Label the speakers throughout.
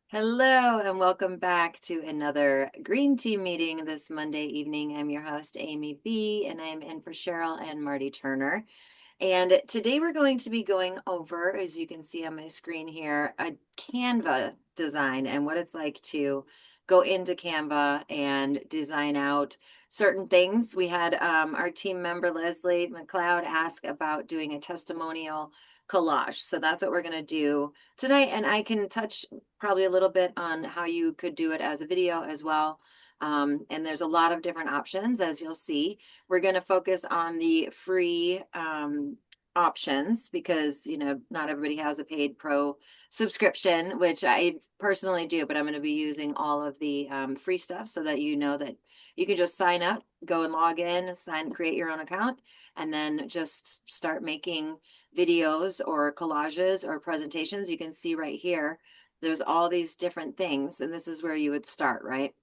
Speaker 1: Hello and welcome back to another Green Tea meeting this Monday evening. I'm your host, Amy B, and I'm in for Cheryl and Marty Turner. And today we're going to be going over, as you can see on my screen here, a Canva design and what it's like to go into Canva and design out certain things. We had our team member, Leslie McLeod, ask about doing a testimonial collage. So that's what we're going to do tonight. And I can touch probably a little bit on how you could do it as a video as well. And there's a lot of different options, as you'll see. We're going to focus on the free options because, not everybody has a paid pro subscription, which I personally do, but I'm going to be using all of the free stuff so that you know that you can just sign up, go and log in, create your own account, and then just start making videos or collages or presentations. You can see right here, there's all these different things, and this is where you would start, right?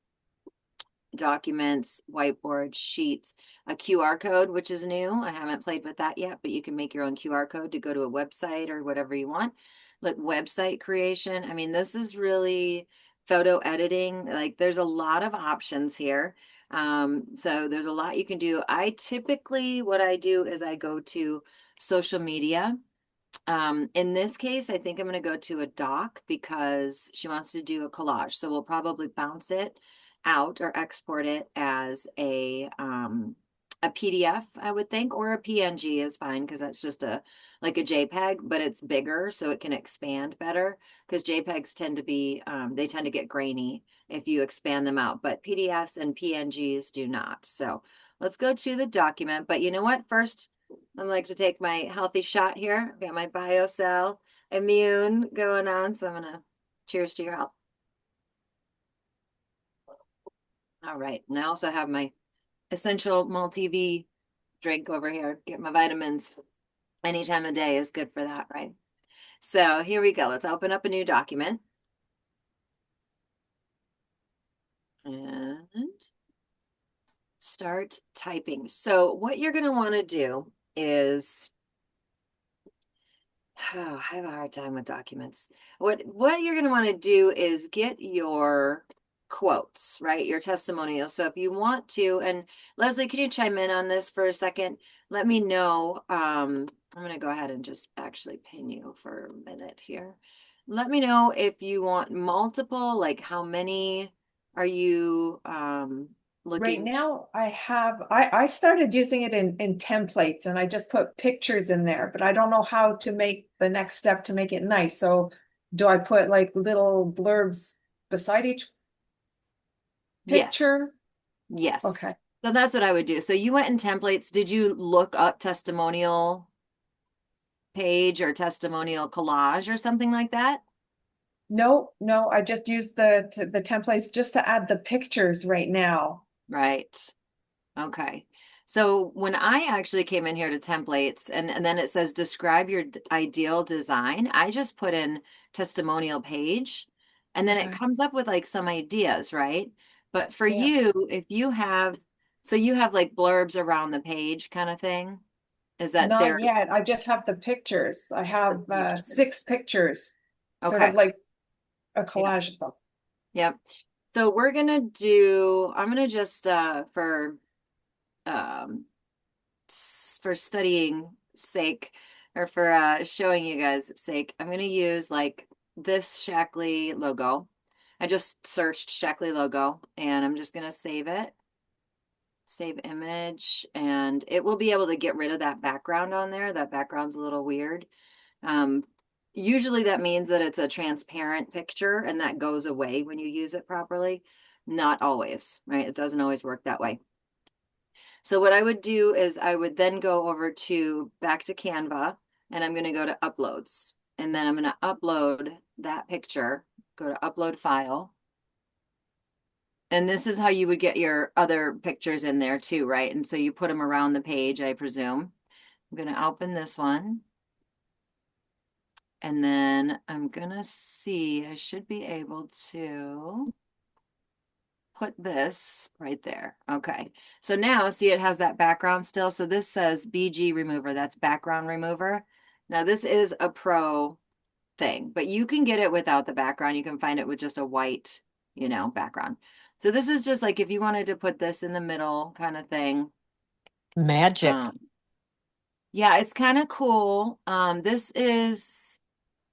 Speaker 1: Documents, whiteboard, sheets, a QR code, which is new. I haven't played with that yet, but you can make your own QR code to go to a website or whatever you want. Like website creation. I mean, this is really photo editing. Like there's a lot of options here. So there's a lot you can do. What I do is I go to social media. In this case, I think I'm going to go to a doc because she wants to do a collage. So we'll probably bounce it out or export it as a PDF, I would think, or a PNG is fine because that's just like a JPEG, but it's bigger so it can expand better because JPEGs tend to be they tend to get grainy if you expand them out, but PDFs and PNGs do not. So let's go to the document. But you know what? First, I'd like to take my healthy shot here. I've got my BioCell immune going on, so I'm gonna cheers to your health. All right, and I also have my essential multi-V drink over here. Get my vitamins any time of day is good for that, right? So here we go. Let's open up a new document. And start typing. So what you're going to want to do is, I have a hard time with documents. What you're going to want to do is get your quotes, right? Your testimonial. So if you want to, and Leslie, can you chime in on this for a second? Let me know. I'm going to go ahead and just actually pin you for a minute here. Let me know if you want multiple, like how many are you
Speaker 2: Right
Speaker 1: looking to?
Speaker 2: now, I started using it in templates and I just put pictures in there, but I don't know how to make the next step to make it nice. So do I put like little blurbs beside each
Speaker 1: Yes.
Speaker 2: picture?
Speaker 1: Yes.
Speaker 2: Okay.
Speaker 1: So that's what I would do. So you went in templates. Did you look up testimonial page or testimonial collage or something like that?
Speaker 2: No, no, I just used the templates just to add the pictures right now.
Speaker 1: Right. Okay. So when I actually came in here to templates and then it says describe your ideal design, I just put in testimonial page and then it
Speaker 2: Okay.
Speaker 1: comes up with like some ideas, right? But for
Speaker 2: Yeah.
Speaker 1: you, if you have, so you have like blurbs around the page kind of thing, is that
Speaker 2: Not
Speaker 1: there?
Speaker 2: yet. I just have the pictures. I have
Speaker 1: Picture.
Speaker 2: 6 pictures, sort of
Speaker 1: Okay.
Speaker 2: like a
Speaker 1: Yep.
Speaker 2: collage of them.
Speaker 1: Yep. So I'm gonna just um for studying sake or for showing you guys sake, I'm gonna use like this Shackley logo. I just searched Shackley logo and I'm just gonna save it, save image, and it will be able to get rid of that background on there. That background's a little weird. Um, Usually that means that it's a transparent picture and that goes away when you use it properly. Not always, right? It doesn't always work that way. So what I would do is I would then go over to back to Canva and I'm going to go to uploads and then I'm going to upload that picture, go to upload file. And this is how you would get your other pictures in there too, right? And so you put them around the page, I presume. I'm going to open this one. And then I'm gonna see, I should be able to put this right there. Okay. So now see it has that background still. So this says BG remover, that's background remover. Now this is a pro thing, but you can get it without the background. You can find it with just a white, background. So this is just like if you wanted to put this in the middle kind of thing.
Speaker 3: Magic.
Speaker 1: Um, yeah, it's kind of cool. And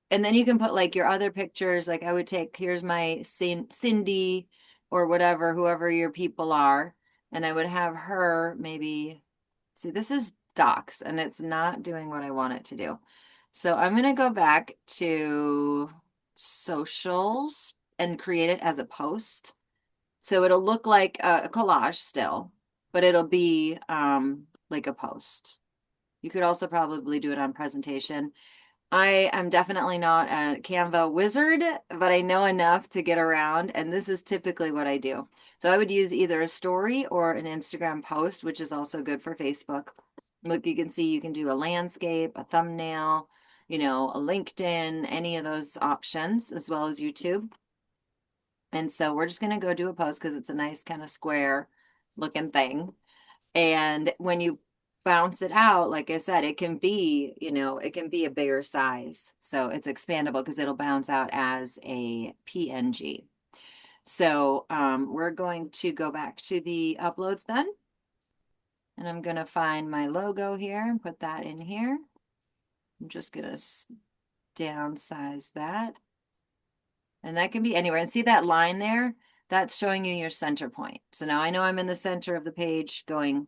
Speaker 1: then you can put like your other pictures. Like I would take, here's my Cindy or whatever, whoever your people are. And I would have her maybe, see, this is docs and it's not doing what I want it to do. So I'm going to go back to socials and create it as a post. So it'll look like a collage still, but it'll be like a post. You could also probably do it on presentation. I am definitely not a Canva wizard, but I know enough to get around, and this is typically what I do. So I would use either a story or an Instagram post, which is also good for Facebook. Look, you can see you can do a landscape, a thumbnail, a LinkedIn, any of those options, as well as YouTube. And so we're just going to go do a post because it's a nice kind of square looking thing. And when you bounce it out, like I said, it can be a bigger size. So it's expandable because it'll bounce out as a PNG. So we're going to go back to the uploads then. And I'm going to find my logo here and put that in here. I'm just going to downsize that. And that can be anywhere. And see that line there? That's showing you your center point. So now I know I'm in the center of the page going,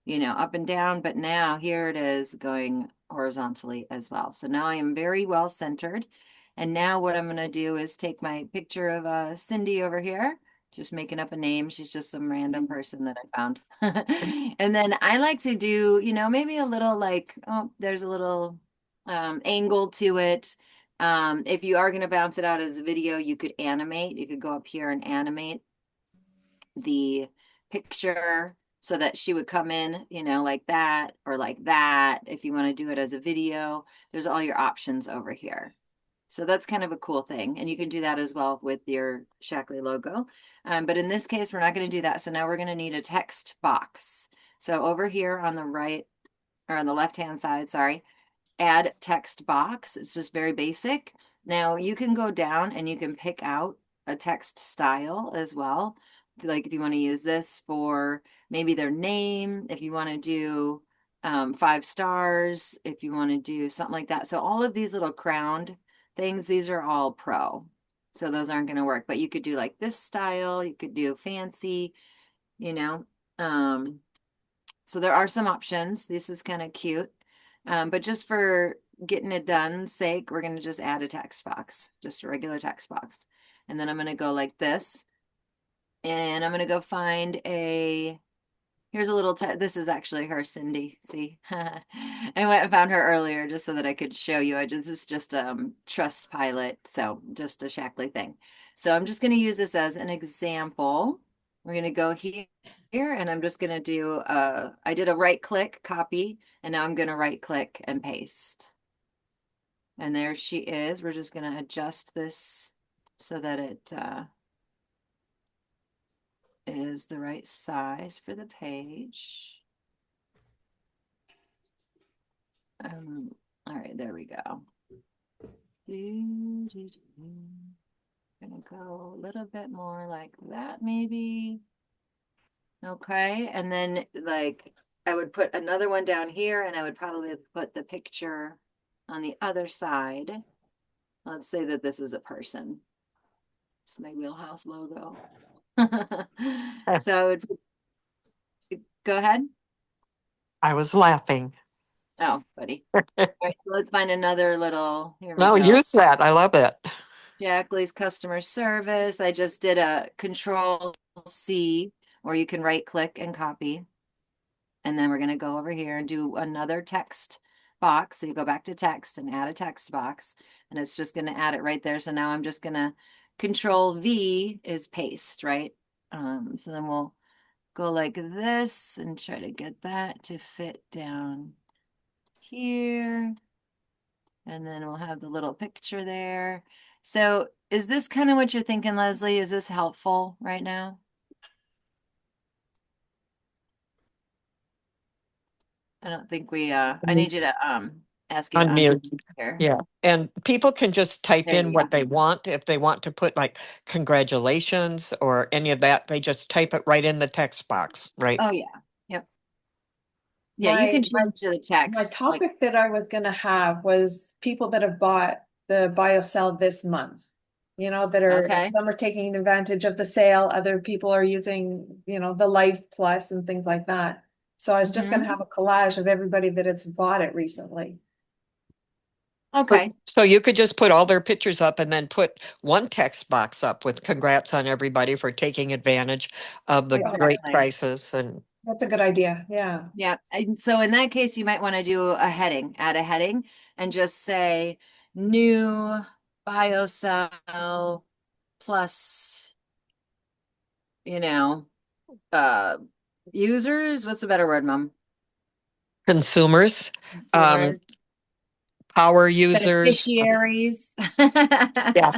Speaker 1: up and down, but now here it is going horizontally as well. So now I am very well centered. And now what I'm going to do is take my picture of Cindy over here, just making up a name. She's just some random person that I found. And then I like to do, maybe a little like, oh, there's a little angle to it. If you are going to bounce it out as a video, you could animate. You could go up here and animate the picture so that she would come in, like that or like that. If you want to do it as a video, there's all your options over here. So that's kind of a cool thing. And you can do that as well with your Shackley logo. But in this case, we're not going to do that. So now we're going to need a text box. So over here on the right or on the left-hand side, sorry, add text box. It's just very basic. Now you can go down and you can pick out a text style as well. Like if you want to use this for maybe their name, if you want to do 5 stars, if you want to do something like that. So all of these little crowned things, these are all pro. So those aren't going to work, but you could do like this style, you could do fancy, you know. Um, so there are some options. This is kind of cute. But just for getting it done sake, we're going to just add a text box, just a regular text box. And then I'm going to go like this. And I'm going to go find here's a little, this is actually her, Cindy. See, I went and found her earlier just so that I could show you. This is just Trust Pilot, so just a Shackley thing. So I'm just going to use this as an example. We're going to go here and I'm just going to do, I did a right click copy and now I'm going to right click and paste. And there she is. We're just going to adjust this so that it is the right size for the page. All right, there we go. Gonna go a little bit more like that, maybe. Okay, and then like I would put another one down here and I would probably put the picture on the other side. Let's say that this is a person. It's my wheelhouse logo. So I would go ahead.
Speaker 3: I was laughing.
Speaker 1: Oh, buddy. All right, so let's find another little, here we
Speaker 3: No,
Speaker 1: go.
Speaker 3: use that. I love it.
Speaker 1: Shackley's customer service. I just did a Control C, or you can right click and copy. And then we're going to go over here and do another text box. So you go back to text and add a text box, and it's just going to add it right there. So now I'm just going to Control V is paste, right? So then we'll go like this and try to get that to fit down here. And then we'll have the little picture there. So is this kind of what you're thinking, Leslie? Is this helpful right now? I don't think I need you to ask you to
Speaker 3: Unmute.
Speaker 1: unmute here.
Speaker 3: Yeah. And people can just type
Speaker 1: There
Speaker 3: in
Speaker 1: you go.
Speaker 3: what they want. If they want to put like congratulations or any of that, they just type it right in the text box, right?
Speaker 1: Oh yeah. Yep. Yeah, you
Speaker 2: My
Speaker 1: can
Speaker 2: my
Speaker 1: change the
Speaker 2: my
Speaker 1: text. Like,
Speaker 2: topic that I was gonna have was people that have bought the BioCell this month. You know, that are,
Speaker 1: okay.
Speaker 2: some are taking advantage of the sale, other people are using, the Life Plus and things like that. So I was just gonna
Speaker 1: Mhm.
Speaker 2: have a collage of everybody that has bought it recently.
Speaker 1: Okay.
Speaker 3: So you could just put all their pictures up and then put one text box up with congrats on everybody for taking advantage of the
Speaker 2: Yeah,
Speaker 3: great
Speaker 1: Exactly.
Speaker 3: prices. And
Speaker 2: that's a good idea. Yeah.
Speaker 1: Yeah. And so in that case, you might want to do a heading, add a heading, and just say new BioCell plus, you know, uh users. What's a better word, Mom?
Speaker 3: consumers, um,
Speaker 1: Consumers,
Speaker 3: power users.
Speaker 1: beneficiaries,
Speaker 3: Yeah.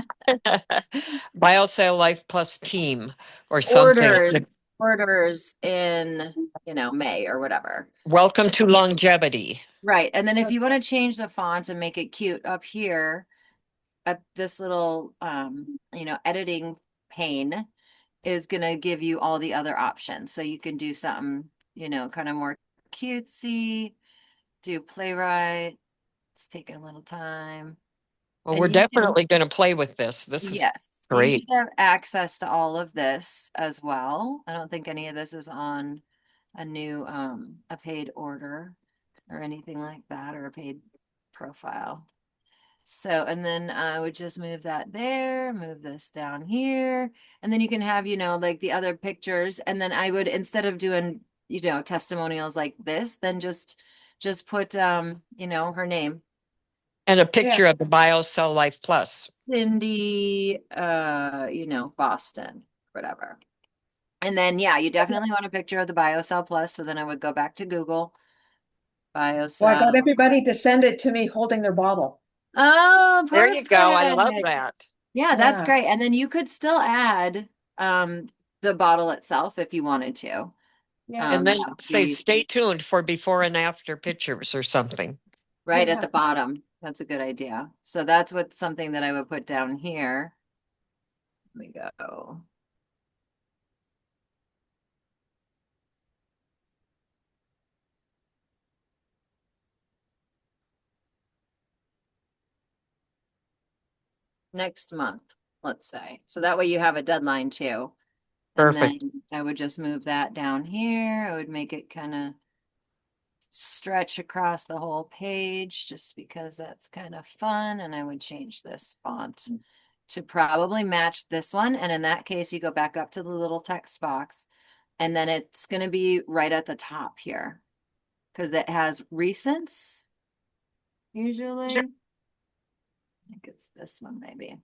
Speaker 3: BioCell Life Plus team or something.
Speaker 1: orders, orders in, May or whatever.
Speaker 3: Welcome to longevity.
Speaker 1: Right. And then if you want to change the font and make it cute up here, at this little editing pane is going to give you all the other options. So you can do something, kind of more cutesy, do playwright. It's taking a little time.
Speaker 3: Well,
Speaker 1: And
Speaker 3: we're
Speaker 1: you should,
Speaker 3: definitely going to play with this. This is
Speaker 1: yes, you should
Speaker 3: great.
Speaker 1: have access to all of this as well. I don't think any of this is on a paid order or anything like that, or a paid profile. So, and then I would just move that there, move this down here, and then you can have, like the other pictures. And then I would, instead of doing, testimonials like this, then just put, her name,
Speaker 3: And a
Speaker 2: Yeah.
Speaker 3: picture of the BioCell Life Plus.
Speaker 1: Cindy, Boston, whatever. And then, yeah, you definitely want a picture of the BioCell Plus. So then I would go back to Google
Speaker 2: Well, I got
Speaker 1: BioCell.
Speaker 2: everybody to send it to me holding their bottle.
Speaker 1: Oh,
Speaker 3: There you go. I love
Speaker 1: perfect.
Speaker 3: that.
Speaker 1: Yeah, that's
Speaker 2: Yeah.
Speaker 1: great. And then you could still add the bottle itself if you wanted to.
Speaker 2: Yeah.
Speaker 3: And then
Speaker 1: That would
Speaker 3: say,
Speaker 1: be
Speaker 3: stay tuned for before and after pictures or something.
Speaker 1: right at
Speaker 2: Yeah.
Speaker 1: the bottom. That's a good idea. So that's something that I would put down here. Let me go. Next month, let's say. So that way you have a deadline too. And then
Speaker 3: Perfect.
Speaker 1: I would just move that down here. I would make it kind of stretch across the whole page just because that's kind of fun. And I would change this font to probably match this one. And in that case, you go back up to the little text box, and then it's going to be right at the top here because it has recents usually. I think it's this one maybe.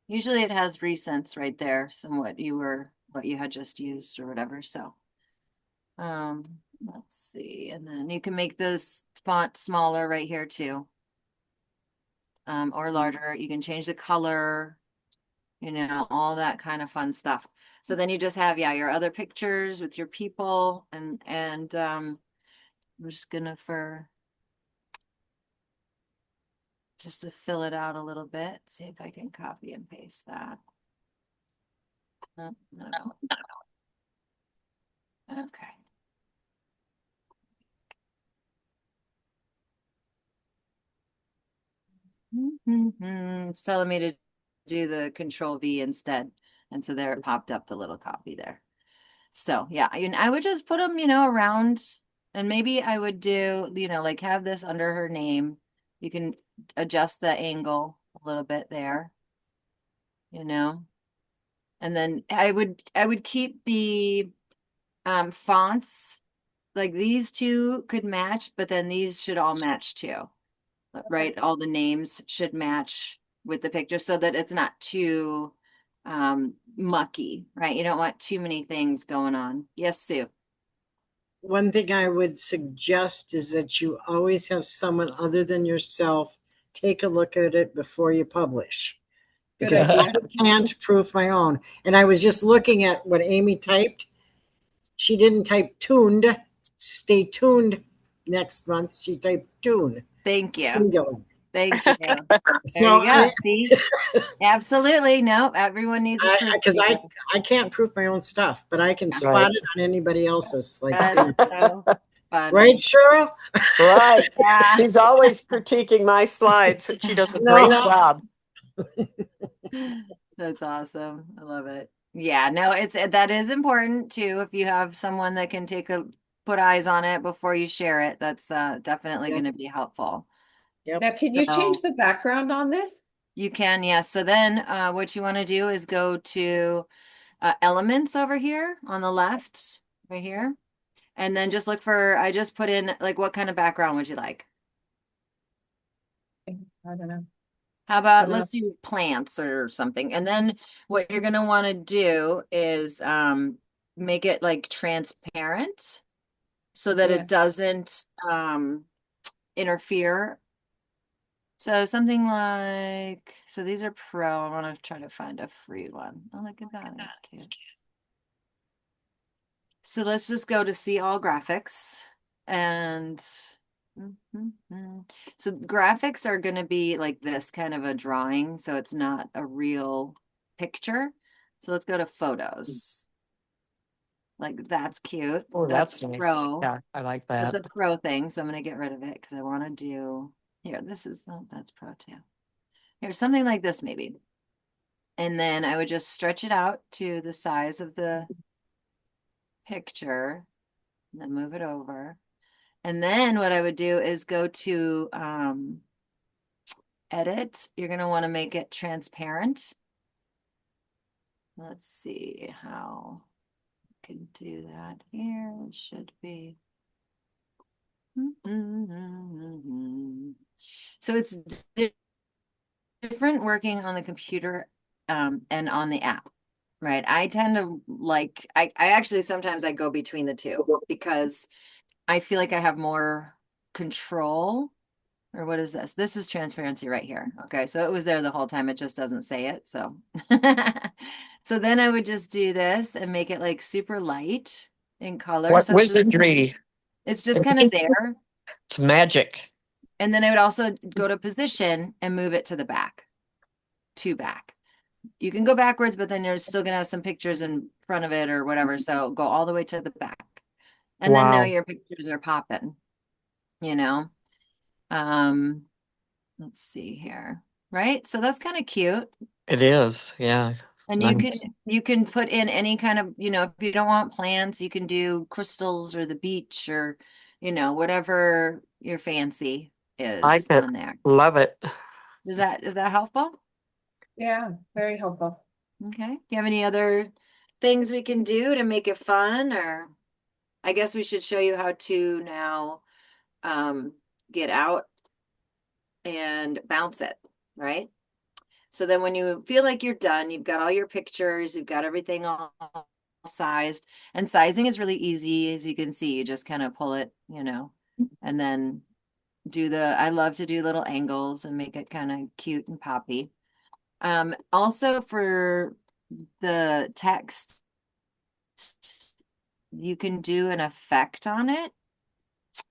Speaker 1: Usually it has recents right there, somewhat what you had just used or whatever. So um let's see. And then you can make this font smaller right here too. Or larger. You can change the color, all that kind of fun stuff. So then you just have, yeah, your other pictures with your people, and I'm just gonna for just to fill it out a little bit, see if I can copy and paste that. No. Okay. It's telling me to do the Control V instead. And so there it popped up the little copy there. So yeah, I would just put them, around, and maybe I would do, like have this under her name. You can adjust the angle a little bit there, you know, and then I would keep the fonts, like these two could match, but then these should all match too, right? All the names should match with the picture so that it's not too mucky, right? You don't want too many things going on. Yes, Sue.
Speaker 4: One thing I would suggest is that you always have someone other than yourself take a look at it before you publish.
Speaker 2: Good
Speaker 4: Because
Speaker 2: idea.
Speaker 4: I can't proof my own. And I was just looking at what Amy typed. She didn't type tuned. Stay tuned next month she typed tune,
Speaker 1: Thank you.
Speaker 4: singular.
Speaker 1: Thank you. There
Speaker 4: So
Speaker 1: you go. See? Absolutely. No, everyone needs a proof
Speaker 4: because
Speaker 1: reader.
Speaker 4: I can't proof my own stuff, but I can
Speaker 1: Yeah.
Speaker 3: Right.
Speaker 4: spot it on anybody else's. Like,
Speaker 1: That's so funny.
Speaker 4: right, Cheryl?
Speaker 3: Right.
Speaker 1: Yeah.
Speaker 3: She's always critiquing my slides. She does a great
Speaker 4: No,
Speaker 3: job.
Speaker 1: That's awesome. I love it. Yeah, no, that is important too. If you have someone that can put eyes on it before you share it, that's definitely
Speaker 4: Yep.
Speaker 1: going to be helpful.
Speaker 4: Yep.
Speaker 2: Now, can you change
Speaker 1: So
Speaker 2: the background on this?
Speaker 1: you can, yes. So then what you want to do is go to elements over here on the left, right here. And then just look for, I just put in like, what kind of background would you like?
Speaker 2: I don't know.
Speaker 1: How
Speaker 2: I
Speaker 1: about
Speaker 2: don't know.
Speaker 1: let's do plants or something. And then what you're going to want to do is make it like transparent so that
Speaker 2: Yeah.
Speaker 1: it doesn't interfere. So something like, so these are pro. I want to try to find a free one. Oh, look at that. That's cute. So let's just go to see all graphics and so graphics are going to be like this kind of a drawing, so it's not a real picture. So let's go to photos. Like that's cute.
Speaker 3: Oh,
Speaker 1: That's
Speaker 3: that's nice.
Speaker 1: pro.
Speaker 3: Yeah, I like
Speaker 1: That's
Speaker 3: that.
Speaker 1: a pro thing. So I'm going to get rid of it because I want to do here. This is, oh, that's pro too. Here's something like this maybe. And then I would just stretch it out to the size of the picture and then move it over. And then what I would do is go to edit. You're going to want to make it transparent. Let's see how I can do that here. It should be. So it's different working on the computer and on the app, right? I tend to like, I actually sometimes I go between the two because I feel like I have more control. Or what is this? This is transparency right here. Okay, so it was there the whole time. It just doesn't say it. So, so then I would just do this and make it like super light in color.
Speaker 3: What
Speaker 1: So
Speaker 3: wizardry?
Speaker 1: it's just kind of there.
Speaker 3: It's magic.
Speaker 1: And then I would also go to position and move it to the back, to back. You can go backwards, but then you're still gonna have some pictures in front of it or whatever. So go all the way to the back. And then now
Speaker 3: Wow.
Speaker 1: your pictures are popping, you know? Um, let's see here. Right? So that's kind of cute.
Speaker 3: It is. Yeah.
Speaker 1: And
Speaker 3: Nice.
Speaker 1: you can put in any kind of, if you don't want plants, you can do crystals or the beach or, whatever your fancy
Speaker 3: Like
Speaker 1: is
Speaker 3: it.
Speaker 1: on there.
Speaker 3: Love it.
Speaker 1: Is that helpful?
Speaker 2: Yeah, very helpful.
Speaker 1: Okay. Do you have any other things we can do to make it fun? Or I guess we should show you how to now get out and bounce it, right? So then when you feel like you're done, you've got all your pictures, you've got everything all sized. And sizing is really easy, as you can see. You just kind of pull it, and then I love to do little angles and make it kind of cute and poppy. Also for the text, you can do an effect on it.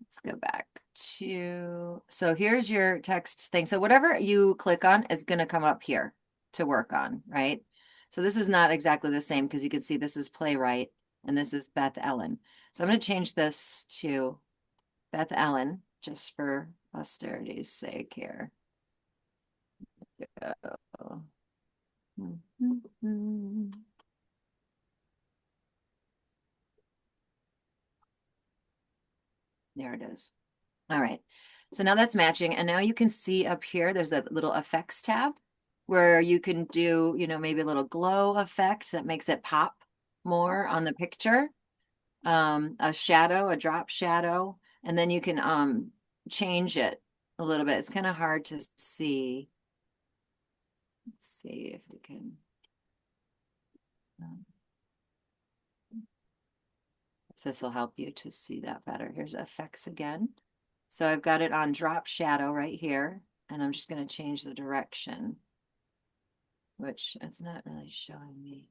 Speaker 1: Let's go back so here's your text thing. So whatever you click on is going to come up here to work on, right? So this is not exactly the same because you can see this is Playwright and this is Beth Ellen. So I'm going to change this to Beth Ellen just for posterity's sake here. Go. There it is. All right. So now that's matching. And now you can see up here, there's a little effects tab where you can do, maybe a little glow effect that makes it pop more on the picture. A shadow, a drop shadow, and then you can change it a little bit. It's kind of hard to see. Let's see if we can. If this will help you to see that better. Here's effects again. So I've got it on drop shadow right here, and I'm just going to change the direction, which it's not really showing me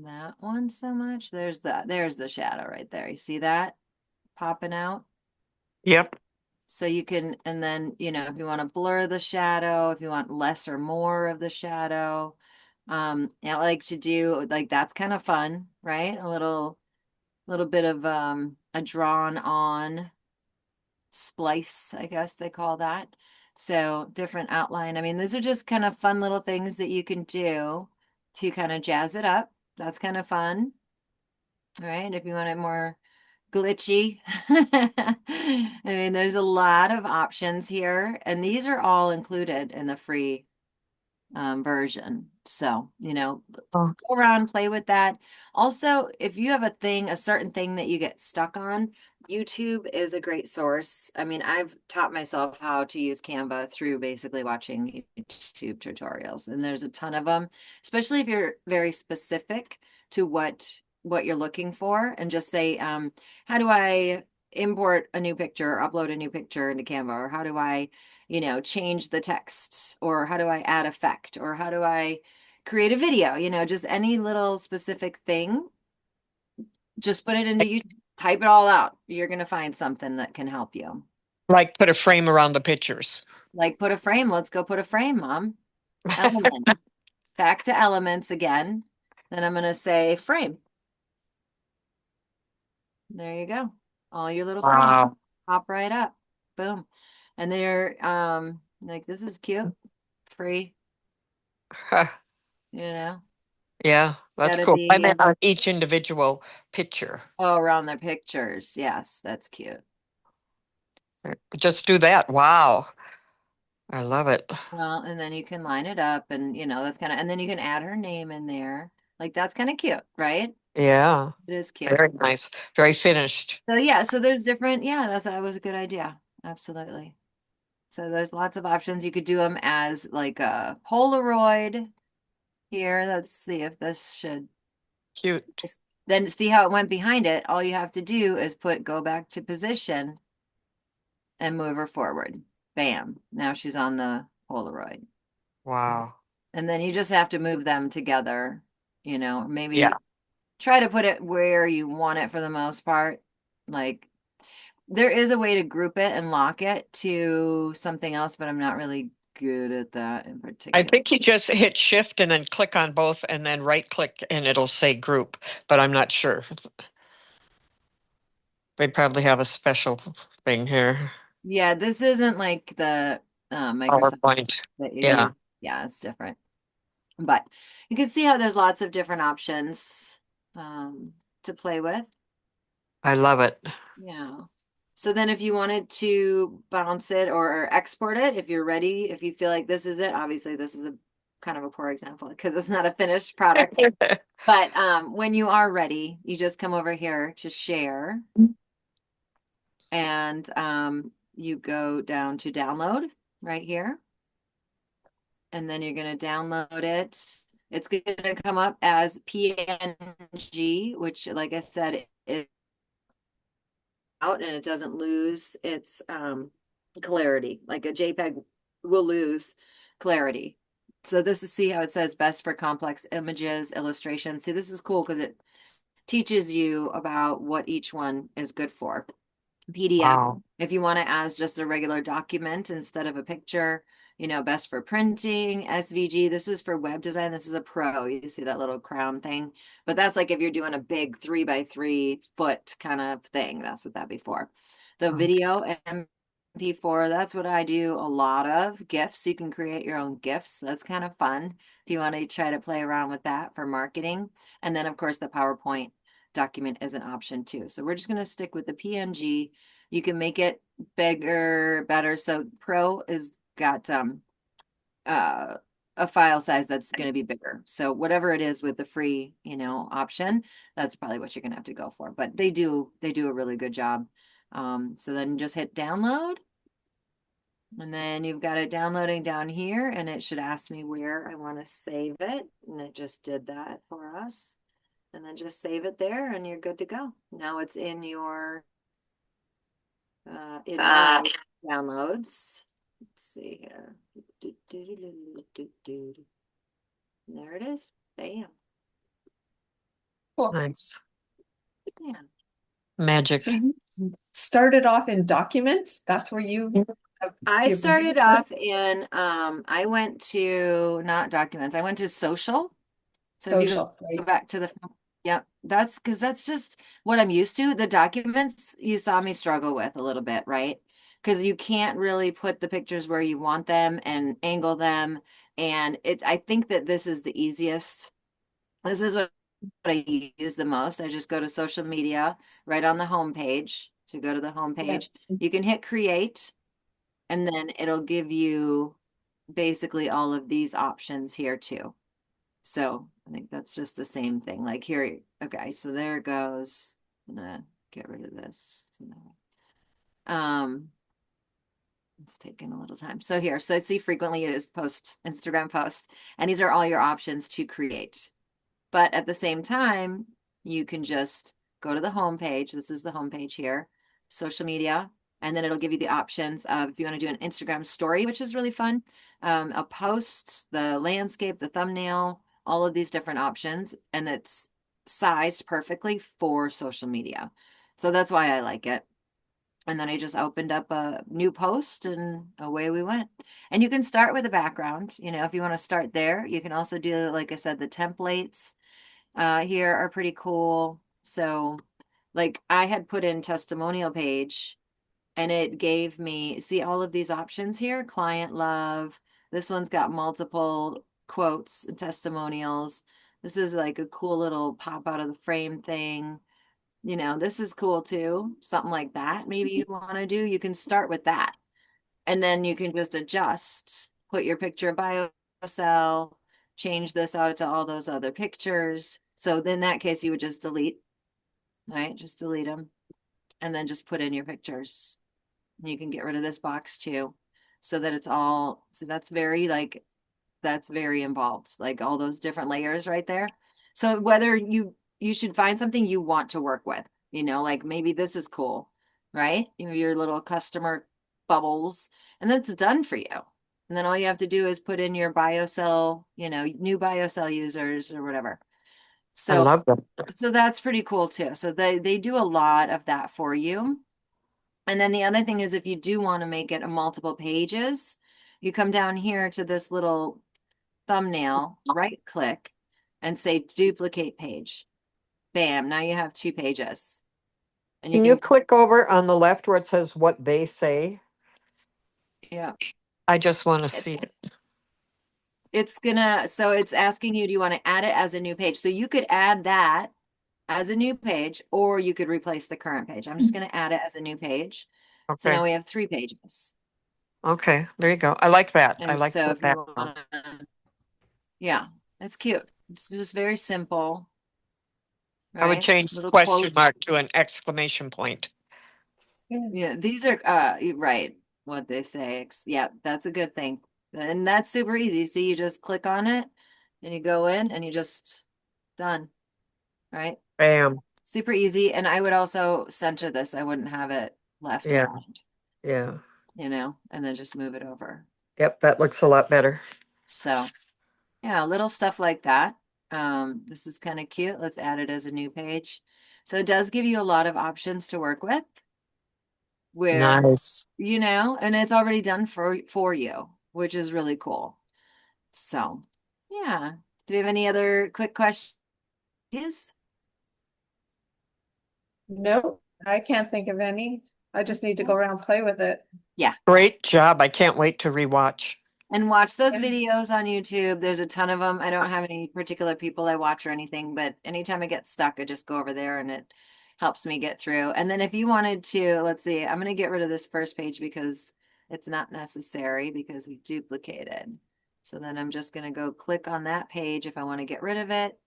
Speaker 1: that one so much. There's the shadow right there. You see that? popping out.
Speaker 3: Yep.
Speaker 1: So you can, and then, if you want to blur the shadow, if you want less or more of the shadow, I like to do like that's kind of fun, right? A little bit of a drawn on splice, I guess they call that. So different outline. I mean, these are just kind of fun little things that you can do to kind of jazz it up. That's kind of fun. All right. If you want it more glitchy. I mean, there's a lot of options here, and these are all included in the free version. So,
Speaker 3: Oh,
Speaker 1: go around, play with that. Also, if you have a certain thing that you get stuck on, YouTube is a great source. I mean, I've taught myself how to use Canva through basically watching YouTube tutorials, and there's a ton of them, especially if you're very specific to what you're looking for, and just say, how do I import a new picture, or upload a new picture into Canva, or how do I change the text, or how do I add effect, or how do I create a video, just any little specific thing. Just put it into YouTube, type it all out. You're going to find something that can help you.
Speaker 3: like put a frame around the pictures.
Speaker 1: Like put a frame. Let's go put a frame, Mom. Elements. Back to elements again. Then I'm going to say frame. There you go. All your little frames
Speaker 3: Wow.
Speaker 1: pop right up. Boom. And they're like, this is cute. Free, you know.
Speaker 3: Yeah, that's
Speaker 1: Gotta
Speaker 3: cool. I
Speaker 1: be
Speaker 3: meant on each individual picture.
Speaker 1: around their pictures. Yes, that's cute.
Speaker 3: Just do that. Wow. I love it.
Speaker 1: Well, and then you can line it up, and that's kind of, and then you can add her name in there. Like that's kind of cute, right?
Speaker 3: Yeah,
Speaker 1: It is cute.
Speaker 3: very nice. Very finished.
Speaker 1: So yeah, so there's different, yeah, that was a good idea. Absolutely. So there's lots of options. You could do them as like a Polaroid here. Let's see if this should,
Speaker 3: Cute.
Speaker 1: then see how it went behind it. All you have to do is go back to position and move her forward. Bam. Now she's on the Polaroid.
Speaker 3: Wow.
Speaker 1: And then you just have to move them together,
Speaker 3: Yeah.
Speaker 1: maybe try to put it where you want it for the most part. Like there is a way to group it and lock it to something else, but I'm not really good at that in
Speaker 3: I
Speaker 1: particular.
Speaker 3: think you just hit shift and then click on both and then right click and it'll say group, but I'm not sure. They probably have a special thing here.
Speaker 1: Yeah, this isn't like the Microsoft
Speaker 3: PowerPoint.
Speaker 1: that you
Speaker 3: Yeah,
Speaker 1: use. Yeah, it's different. But you can see how there's lots of different options to play with.
Speaker 3: I love it.
Speaker 1: Yeah. So then if you wanted to bounce it or export it, if you're ready, if you feel like this is it, obviously this is a kind of a poor example because it's not a finished product. But when you are ready, you just come over here to share and you go down to download right here. And then you're going to download it. It's going to come up as PNG, which, like I said, is out and it doesn't lose its clarity. Like a JPEG will lose clarity. So this is, see how it says best for complex images, illustrations. See, this is cool because it teaches you about what each one is good for. PDF.
Speaker 3: Wow.
Speaker 1: If you want it as just a regular document instead of a picture, best for printing, SVG. This is for web design. This is a pro. You see that little crown thing, but that's like if you're doing a big 3x3 foot kind of thing, that's what that'd be for. The video MP4, that's what I do a lot of. GIFs, you can create your own GIFs. That's kind of fun if you want to try to play around with that for marketing. And then, of course, the PowerPoint document is an option too. So we're just going to stick with the PNG. You can make it bigger, better. So Pro is got a file size that's going to be bigger. So whatever it is with the free, option, that's probably what you're going to have to go for. But they do a really good job. So then just hit download. And then you've got it downloading down here, and it should ask me where I want to save it. And it just did that for us. And then just save it there and you're good to go. Now it's in your in my downloads. Let's see here. There it is. Bam.
Speaker 2: Cool.
Speaker 3: Nice.
Speaker 1: Yeah.
Speaker 3: Magic.
Speaker 2: So started off in documents. That's where you have
Speaker 1: I
Speaker 2: your
Speaker 1: started
Speaker 2: beginning.
Speaker 1: off in, I went to not documents, I went to social. So if you
Speaker 2: Social,
Speaker 1: go
Speaker 2: right?
Speaker 1: back to the, yep, that's because that's just what I'm used to. The documents you saw me struggle with a little bit, right? Because you can't really put the pictures where you want them and angle them. And I think that this is the easiest. This is what I use the most. I just go to social media right on the home page. So go to the home
Speaker 2: Yeah.
Speaker 1: page. You can hit create, and then it'll give you basically all of these options here too. So I think that's just the same thing. Like here, okay, so there it goes. I'm gonna get rid of this. It's taking a little time. So here, so see frequently used post, Instagram post, and these are all your options to create. But at the same time, you can just go to the home page. This is the home page here, social media, and then it'll give you the options of if you want to do an Instagram story, which is really fun, a post, the landscape, the thumbnail, all of these different options, and it's sized perfectly for social media. So that's why I like it. And then I just opened up a new post and away we went. And you can start with a background, if you want to start there. You can also do, like I said, the templates here are pretty cool. So, like, I had put in testimonial page and it gave me, see all of these options here, client love. This one's got multiple quotes and testimonials. This is like a cool little pop out of the frame thing. This is cool too. Something like that. Maybe you want to do, you can start with that. And then you can just adjust, put your picture of BioCell, change this out to all those other pictures. So in that case, you would just delete, right? Just delete them and then just put in your pictures. And you can get rid of this box too, so that it's all, so that's very involved, like all those different layers right there. So whether you should find something you want to work with, like maybe this is cool, right? Your little customer bubbles, and that's done for you. And then all you have to do is put in your biocell, new biocell users or whatever.
Speaker 3: I
Speaker 1: So
Speaker 3: love that.
Speaker 1: so that's pretty cool too. So they do a lot of that for you. And then the other thing is if you do want to make it a multiple pages, you come down here to this little thumbnail, right click, and say duplicate page. Bam, now you have two pages. And you
Speaker 3: Can you
Speaker 1: can,
Speaker 3: click over on the left where it says what they say?
Speaker 1: yeah,
Speaker 3: I just want to
Speaker 1: it,
Speaker 3: see it.
Speaker 1: so it's asking you, do you want to add it as a new page? So you could add that as a new page, or you could replace the current page. I'm just going to add it as a new page. So
Speaker 3: Okay.
Speaker 1: now we have three pages.
Speaker 3: Okay. There you go. I like that. I
Speaker 1: And
Speaker 3: like
Speaker 1: so
Speaker 3: the
Speaker 1: if you
Speaker 3: background.
Speaker 1: want to, yeah, it's cute. It's just very simple,
Speaker 3: I would
Speaker 1: right?
Speaker 3: change
Speaker 1: Little
Speaker 3: question
Speaker 1: quotes.
Speaker 3: mark to an exclamation point.
Speaker 2: Yeah.
Speaker 1: Yeah, these are right, what they say. Yeah, that's a good thing. And that's super easy. See, you just click on it and you go in and you just done, right?
Speaker 3: Bam.
Speaker 1: Super easy. And I would also center this. I wouldn't have it left
Speaker 3: Yeah.
Speaker 1: around,
Speaker 3: Yeah.
Speaker 1: and then just move it over.
Speaker 3: Yep. That looks a lot better.
Speaker 1: So, yeah, little stuff like that. This is kind of cute. Let's add it as a new page. So it does give you a lot of options to work with where
Speaker 3: Nice.
Speaker 1: and it's already done for you, which is really cool. So, yeah. Do we have any other quick questions?
Speaker 2: No, I can't think of any. I just need to go
Speaker 1: Okay.
Speaker 2: around and play with it.
Speaker 1: Yeah.
Speaker 3: Great job. I can't wait to rewatch.
Speaker 1: And watch those
Speaker 2: Yeah.
Speaker 1: videos on YouTube. There's a ton of them. I don't have any particular people I watch or anything, but anytime I get stuck, I just go over there and it helps me get through. And then if you wanted to, let's see, I'm going to get rid of this first page because it's not necessary because we duplicated. So then I'm just going to go click on that page if I want to get rid of it.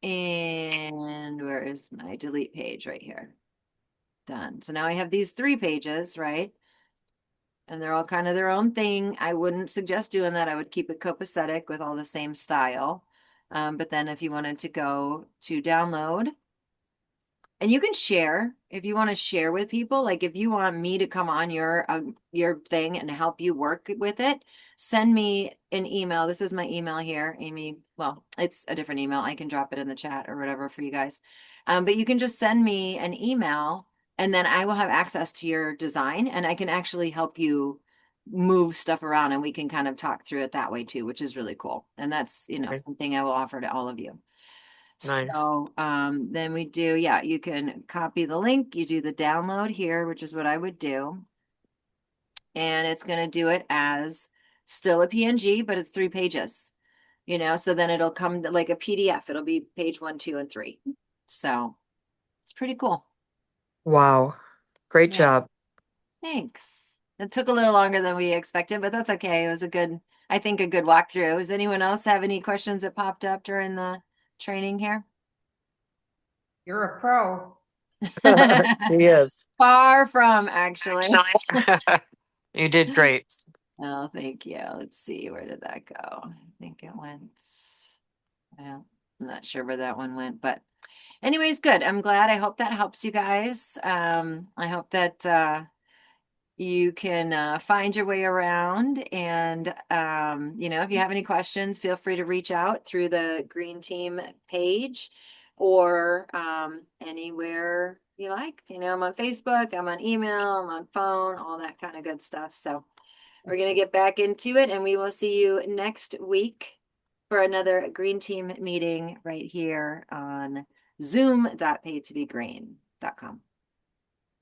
Speaker 1: And where is my delete page? Right here. Done. So now I have these three pages, right? And they're all kind of their own thing. I wouldn't suggest doing that. I would keep it copacetic with all the same style. But then if you wanted to go to download, and you can share if you want to share with people, like if you want me to come on your thing and help you work with it, send me an email. This is my email here, Amy. Well, it's a different email. I can drop it in the chat or whatever for you guys. But you can just send me an email And then I will have access to your design, and I can actually help you move stuff around, and we can kind of talk through it that way too, which is really cool. And that's,
Speaker 3: Okay.
Speaker 1: something I will offer to all of you.
Speaker 3: Nice.
Speaker 1: So then we do, yeah, you can copy the link, you do the download here, which is what I would do. And it's going to do it as still a PNG, but it's 3 pages, so then it'll come like a PDF. It'll be page 1, 2, and 3. So it's pretty cool.
Speaker 3: Wow. Great
Speaker 1: Yeah.
Speaker 3: job.
Speaker 1: Thanks. It took a little longer than we expected, but that's okay. It was I think a good walkthrough. Does anyone else have any questions that popped up during the training here?
Speaker 2: You're a pro.
Speaker 3: He is.
Speaker 1: Far from, actually.
Speaker 3: You did great.
Speaker 1: Oh, thank you. Let's see. Where did that go? I think it went. Well, I'm not sure where that one went, but anyways, good. I'm glad. I hope that helps you guys. I hope that you can find your way around. And, if you have any questions, feel free to reach out through the Green Team page or anywhere you like. I'm on Facebook, I'm on email, I'm on phone, all that kind of good stuff. So we're going to get back into it, and we will see you next week for another Green Team meeting right here on zoom.paytobegreen.com.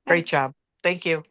Speaker 3: Great job. Thank you.